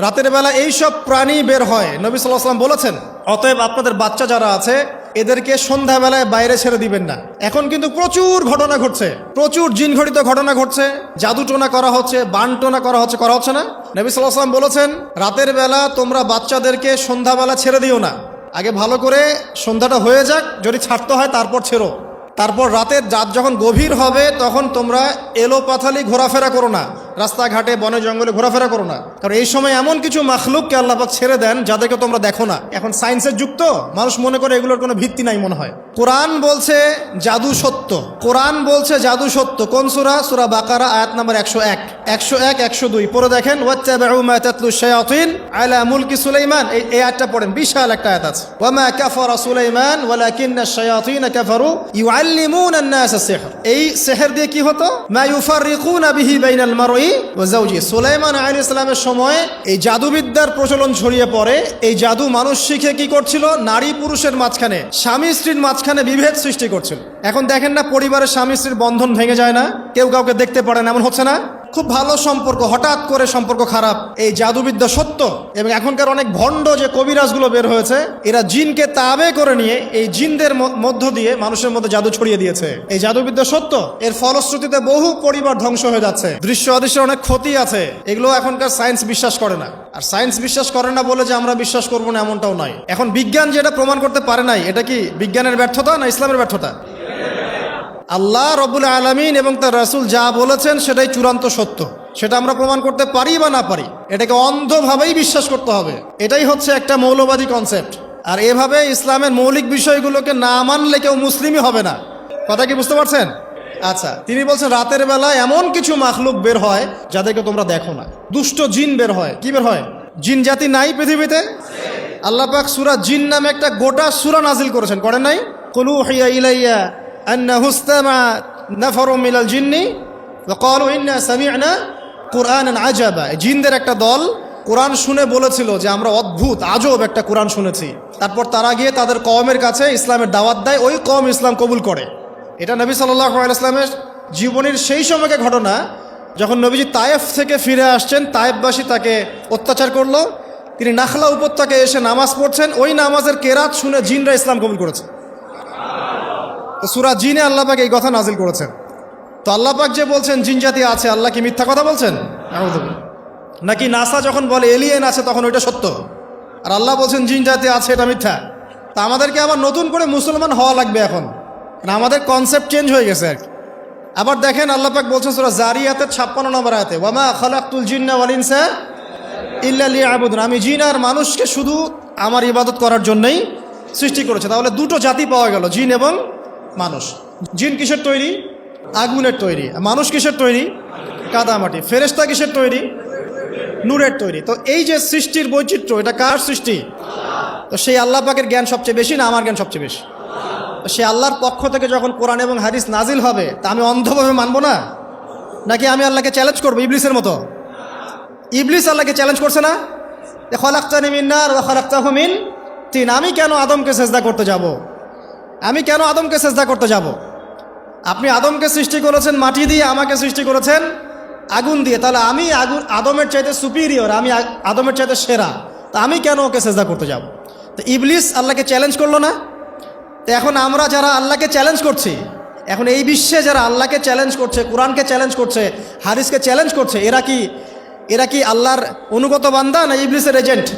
রাতের বেলা এই সব প্রাণী বের হয়, নবী সাল্লাল্লাহু আলাইহি ওয়াসাল্লাম বলেছেন, অতএব আপনাদের বাচ্চা যারা আছে এদেরকে সন্ধ্যাবেলায় বাইরে ছেড়ে দিবেন না। এখন কিন্তু প্রচুর ঘটনা ঘটছে, প্রচুর জিনঘটিত ঘটনা ঘটছে, জাদুটোনা করা হচ্ছে, বানটোনা করা হচ্ছে না? নবী সাল্লাল্লাহু আলাইহি ওয়াসাল্লাম বলেছেন, রাতের বেলা তোমরা বাচ্চাদেরকে সন্ধ্যাবেলা ছেড়ে দিও না, আগে ভালো করে সন্ধ্যাটা হয়ে যাক, যদি ছাড়তে হয় তারপর ছেড়ো। তারপর রাতের রাত যখন গভীর হবে তখন তোমরা এলোপাথালি ঘোরাফেরা করো না, রাস্তাঘাটে বনে জঙ্গলে ঘোরাফেরা করো না, কারণ এই সময় এমন কিছু মাখলুককে আল্লাহ পাক ছেড়ে দেন যাদেরকে তোমরা দেখো না। এখন সায়েন্সের যুগ তো, মানুষ মনে করে এগুলোর কোনো ভিত্তি নাই মনে হয়। কোরআন বলছে জাদু সত্য, কোরআন বলছে জাদু সত্য। কোন সূরা? সূরা বাকারা আয়াত নাম্বার 101, 101, 102 পড়ে দেখেন। ওয়াত্তাবিউ মা তাতলু শায়াতিন আলা মুলকি সুলাইমান, এই আয়াতটা পড়েন, বিশাল একটা আয়াত আছে। ওয়া মা কাফারা সুলাইমান ওয়ালাকিন্না শায়াতিন কাফারু ইউআল্লিমুনা আন-নাস সিহর। এই সিহর দিয়ে কি হতো? মা ইউফাররিকুনা বিহি বাইনাল মারই ওয়া যাওজি। সুলাইমান আলাইহিস সালামের সময় এই জাদুবিদ্যার প্রচলন ছড়িয়ে পড়ে। এই জাদু মানুষ শিখে কি করছিল? নারী পুরুষের মাঝখানে, স্বামী স্ত্রীর মাঝখানে বিভেদ সৃষ্টি করছিল। এখন দেখেন না, পরিবারের স্বামী স্ত্রীর বন্ধন ভেঙে যায় না, কেউ কাউকে দেখতে পারে না, এমন হচ্ছে না? খুব ভালো সম্পর্ক হঠাৎ করে সম্পর্ক খারাপ। এই জাদুবিদ্যা সত্য। এবং এখনকার অনেক ভণ্ড যে কবিরাজগুলো বের হয়েছে, এরা জিনকে তাবে করে নিয়ে এই জিনদের মধ্য দিয়ে মানুষের মধ্যে জাদু ছড়িয়ে দিয়েছে। এই জাদুবিদ্যা সত্য। এর ফলশ্রুতিতে বহু পরিবার ধ্বংস হয়ে যাচ্ছে, দৃশ্য অদৃশ্যের অনেক ক্ষতি আছে। এগুলো এখনকার সায়েন্স বিশ্বাস করে না। আর সায়েন্স বিশ্বাস করে না বলে যে আমরা বিশ্বাস করবো না এমনটাও নয়। এখন বিজ্ঞান যেটা প্রমাণ করতে পারে নাই, এটা কি বিজ্ঞানের ব্যর্থতা না ইসলামের ব্যর্থতা? আল্লাহ রব্বুল আলামিন এবং তার রাসূল যা বলেছেন সেটাই চূড়ান্ত সত্য। সেটা আমরা প্রমাণ করতে পারি বা না পারি, এটাকে অন্ধভাবেই বিশ্বাস করতে হবে। এটাই হচ্ছে একটা মৌলবাদী কনসেপ্ট। আর এভাবে ইসলামের মৌলিক বিষয়গুলোকে না মানলে কেউ মুসলিমই হবে না। কথা কি বুঝতে পারছেন? আচ্ছা, তিনি বলছেন রাতের বেলা এমন কিছু মাখলুক বের হয় যাদেরকে তোমরা দেখো না। দুষ্ট জিন বের হয়। কি বের হয়? জিন জাতি নাই পৃথিবীতে? আল্লাহ পাক সূরা জিন নামে একটা গোটা সূরা নাজিল করেছেন, করেন নাই? কুল উহিয়া ইলাইয়া أنه استمع نفر من الجن وقالوا إنا سمعنا قرآنا عجبا। জিনদের একটা দল কোরআন শুনে বলেছিল যে আমরা অদ্ভুত আজব একটা কোরআন শুনেছি। তারপর তারা গিয়ে তাদের কওমের কাছে ইসলামের দাওয়াত দেয়, ওই কওম ইসলাম কবুল করে। এটা নবী সাল্লাল্লাহু আলাইহি ওয়াসাল্লামের জীবনের সেই সময়কার ঘটনা, যখন নবীজি তায়েফ থেকে ফিরে আসছেন। তায়েফবাসী তাকে অত্যাচার করলো, তিনি নাখলা উপত্যকায় এসে নামাজ পড়ছেন, ওই নামাজের কেরাত শুনে জিনরা ইসলাম কবুল করেছে। তো সূরা জিনে আল্লাহ পাক এই কথা নাজিল করেছেন। তো আল্লাহ পাক যে বলছেন জিন জাতি আছে, আল্লাহ কি মিথ্যা কথা বলছেন? নাকি নাসা যখন বলে এলিয়েন আছে তখন ওইটা সত্য, আর আল্লাহ বলছেন জিন জাতি আছে এটা মিথ্যা? তা আমাদেরকে আবার নতুন করে মুসলমান হওয়া লাগবে এখন, না আমাদের কনসেপ্ট চেঞ্জ হয়ে গেছে আর কি। আবার দেখেন আল্লাহ পাক বলছেন সূরা জারিয়াতের 56 নম্বর আয়াতে, ওয়ামা খালাকতুল জিন্না ওয়াল ইনসা ইল্লা লিয়াবুদুন। আমি জিন আর মানুষকে শুধু আমার ইবাদত করার জন্যই সৃষ্টি করেছে। তাহলে দুটো জাতি পাওয়া গেল, জিন এবং মানুষ। জিন কিসের তৈরি? আগুনের তৈরি। মানুষ কিসের তৈরি? কাদামাটি। ফেরেশতা কিসের তৈরি? নূরের তৈরি। তো এই যে সৃষ্টির বৈচিত্র্য, এটা কার সৃষ্টি? তো সেই আল্লাহ পাকের জ্ঞান সবচেয়ে বেশি না আমার জ্ঞান সবচেয়ে বেশি? সে আল্লাহর পক্ষ থেকে যখন কোরআন এবং হাদিস নাজিল হবে, তা আমি অন্ধভাবে মানবো না, নাকি আমি আল্লাহকে চ্যালেঞ্জ করবো ইবলিসের মতো? ইবলিস আল্লাহকে চ্যালেঞ্জ করছে না, খলাকতানি মিন নার ওয়া খলাকতাহু মিন তিন। আমি কেন আদমকে সেজদা করতে যাব? আমি কেন আদমকে সেজদা করতে যাব? আপনি আদমকে সৃষ্টি করেছেন মাটি দিয়ে, আমাকে সৃষ্টি করেছেন আগুন দিয়ে। তাহলে আমি আদমের চাইতে সুপিরিয়র, আমি আদমের চাইতে সেরা, তা আমি কেন ওকে সেজদা করতে যাব? তো ইবলিস আল্লাহকে চ্যালেঞ্জ করলো না? তো এখন আমরা যারা আল্লাহকে চ্যালেঞ্জ করছি, এখন এই বিশ্বে যারা আল্লাহকে চ্যালেঞ্জ করছে, কোরআনকে চ্যালেঞ্জ করছে, হাদিসকে চ্যালেঞ্জ করছে, এরা কি আল্লাহর অনুগত বান্দা না ইবলিসের এজেন্ট?